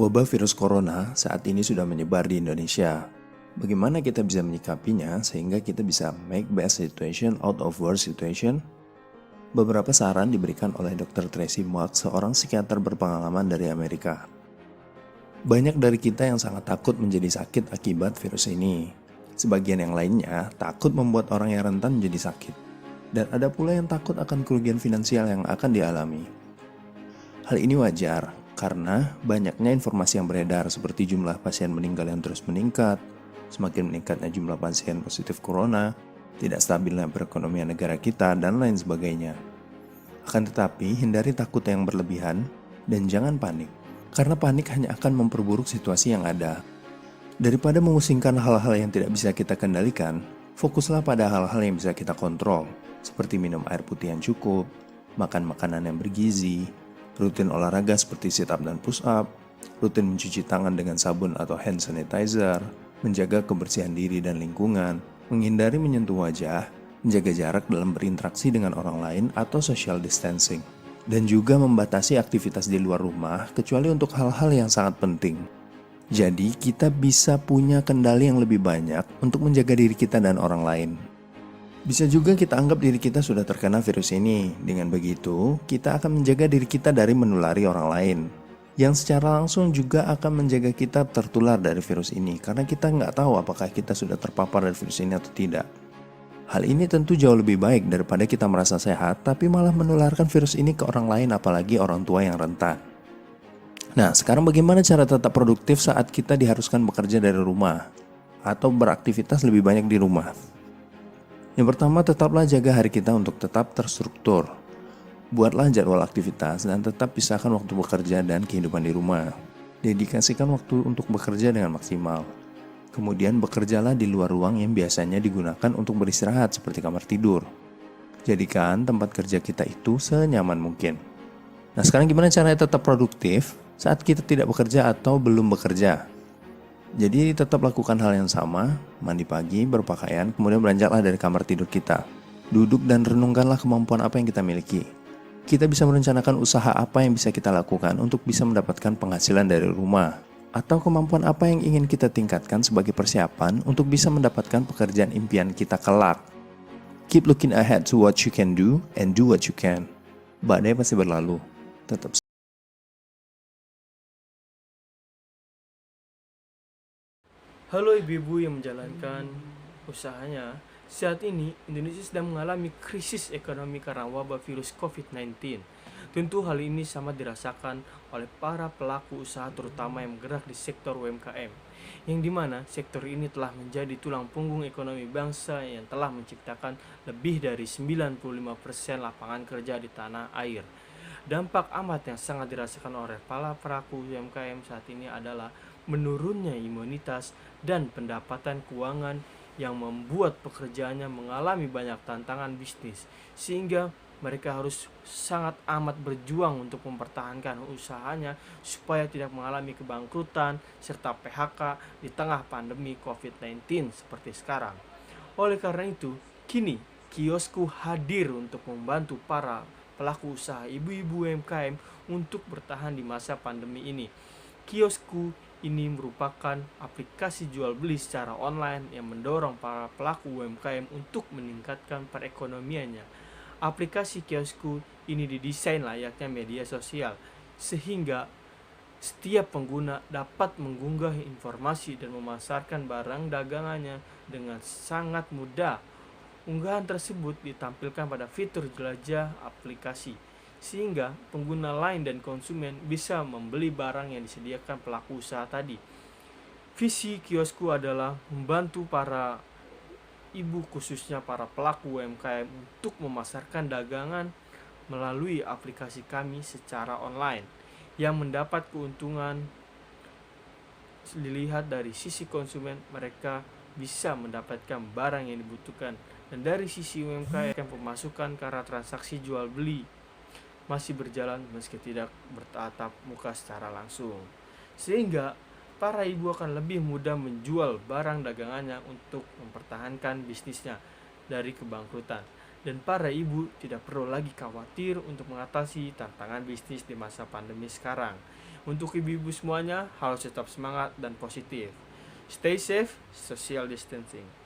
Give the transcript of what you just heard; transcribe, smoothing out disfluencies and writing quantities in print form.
Wabah virus corona saat ini sudah menyebar di Indonesia. Bagaimana kita bisa menyikapinya sehingga kita bisa make best situation out of worst situation? Beberapa saran diberikan oleh Dr. Tracy Marks, seorang psikiater berpengalaman dari Amerika. Banyak dari kita yang sangat takut menjadi sakit akibat virus ini. Sebagian yang lainnya takut membuat orang yang rentan menjadi sakit. Dan ada pula yang takut akan kerugian finansial yang akan dialami. Hal ini wajar, karena banyaknya informasi yang beredar seperti jumlah pasien meninggal yang terus meningkat, semakin meningkatnya jumlah pasien positif corona, tidak stabilnya perekonomian negara kita, dan lain sebagainya. Akan tetapi, hindari takut yang berlebihan dan jangan panik, karena panik hanya akan memperburuk situasi yang ada. Daripada memusingkan hal-hal yang tidak bisa kita kendalikan, fokuslah pada hal-hal yang bisa kita kontrol, seperti minum air putih yang cukup, makan makanan yang bergizi, rutin olahraga seperti sit up dan push up, rutin mencuci tangan dengan sabun atau hand sanitizer, menjaga kebersihan diri dan lingkungan, menghindari menyentuh wajah, menjaga jarak dalam berinteraksi dengan orang lain atau social distancing, dan juga membatasi aktivitas di luar rumah kecuali untuk hal-hal yang sangat penting. Jadi kita bisa punya kendali yang lebih banyak untuk menjaga diri kita dan orang lain. Bisa juga kita anggap diri kita sudah terkena virus ini. Dengan begitu, kita akan menjaga diri kita dari menulari orang lain, yang secara langsung juga akan menjaga kita tertular dari virus ini, karena kita nggak tahu apakah kita sudah terpapar dari virus ini atau tidak. Hal ini tentu jauh lebih baik daripada kita merasa sehat, tapi malah menularkan virus ini ke orang lain, apalagi orang tua yang rentan. Nah, sekarang bagaimana cara tetap produktif saat kita diharuskan bekerja dari rumah atau beraktivitas lebih banyak di rumah? Yang pertama, tetaplah jaga hari kita untuk tetap terstruktur. Buatlah jadwal aktivitas dan tetap pisahkan waktu bekerja dan kehidupan di rumah. Dedikasikan waktu untuk bekerja dengan maksimal. Kemudian bekerjalah di luar ruang yang biasanya digunakan untuk beristirahat seperti kamar tidur. Jadikan tempat kerja kita itu senyaman mungkin. Nah, sekarang gimana caranya tetap produktif saat kita tidak bekerja atau belum bekerja? Jadi tetap lakukan hal yang sama, mandi pagi, berpakaian, kemudian beranjaklah dari kamar tidur kita. Duduk dan renungkanlah kemampuan apa yang kita miliki. Kita bisa merencanakan usaha apa yang bisa kita lakukan untuk bisa mendapatkan penghasilan dari rumah. Atau kemampuan apa yang ingin kita tingkatkan sebagai persiapan untuk bisa mendapatkan pekerjaan impian kita kelak. Keep looking ahead to what you can do and do what you can. Badai pasti berlalu. Tetap Halo ibu-ibu yang menjalankan usahanya. Saat ini Indonesia sedang mengalami krisis ekonomi karena wabah virus COVID-19. Tentu hal ini sama dirasakan oleh para pelaku usaha terutama yang bergerak di sektor UMKM, yang dimana sektor ini telah menjadi tulang punggung ekonomi bangsa yang telah menciptakan lebih dari 95% lapangan kerja di tanah air. Dampak amat yang sangat dirasakan oleh para pelaku UMKM saat ini adalah menurunnya imunitas dan pendapatan keuangan yang membuat pekerjaannya mengalami banyak tantangan bisnis, sehingga mereka harus sangat amat berjuang untuk mempertahankan usahanya supaya tidak mengalami kebangkrutan serta PHK di tengah pandemi COVID-19 seperti sekarang. Oleh karena itu, kini kiosku hadir untuk membantu para pelaku usaha ibu-ibu UMKM untuk bertahan di masa pandemi ini. Kiosku ini merupakan aplikasi jual beli secara online yang mendorong para pelaku UMKM untuk meningkatkan perekonomiannya. Aplikasi kiosku ini didesain layaknya media sosial, sehingga setiap pengguna dapat mengunggah informasi dan memasarkan barang dagangannya dengan sangat mudah. Unggahan tersebut ditampilkan pada fitur jelajah aplikasi, sehingga pengguna lain dan konsumen bisa membeli barang yang disediakan pelaku usaha tadi. Visi kiosku adalah membantu para ibu, khususnya para pelaku UMKM, untuk memasarkan dagangan melalui aplikasi kami secara online, yang mendapat keuntungan dilihat dari sisi konsumen, mereka bisa mendapatkan barang yang dibutuhkan, dan dari sisi UMKM pemasukan karena transaksi jual beli masih berjalan meski tidak bertatap muka secara langsung, sehingga para ibu akan lebih mudah menjual barang dagangannya untuk mempertahankan bisnisnya dari kebangkrutan. Dan para ibu tidak perlu lagi khawatir untuk mengatasi tantangan bisnis di masa pandemi sekarang. Untuk ibu-ibu semuanya, harus tetap semangat dan positif. Stay safe, social distancing.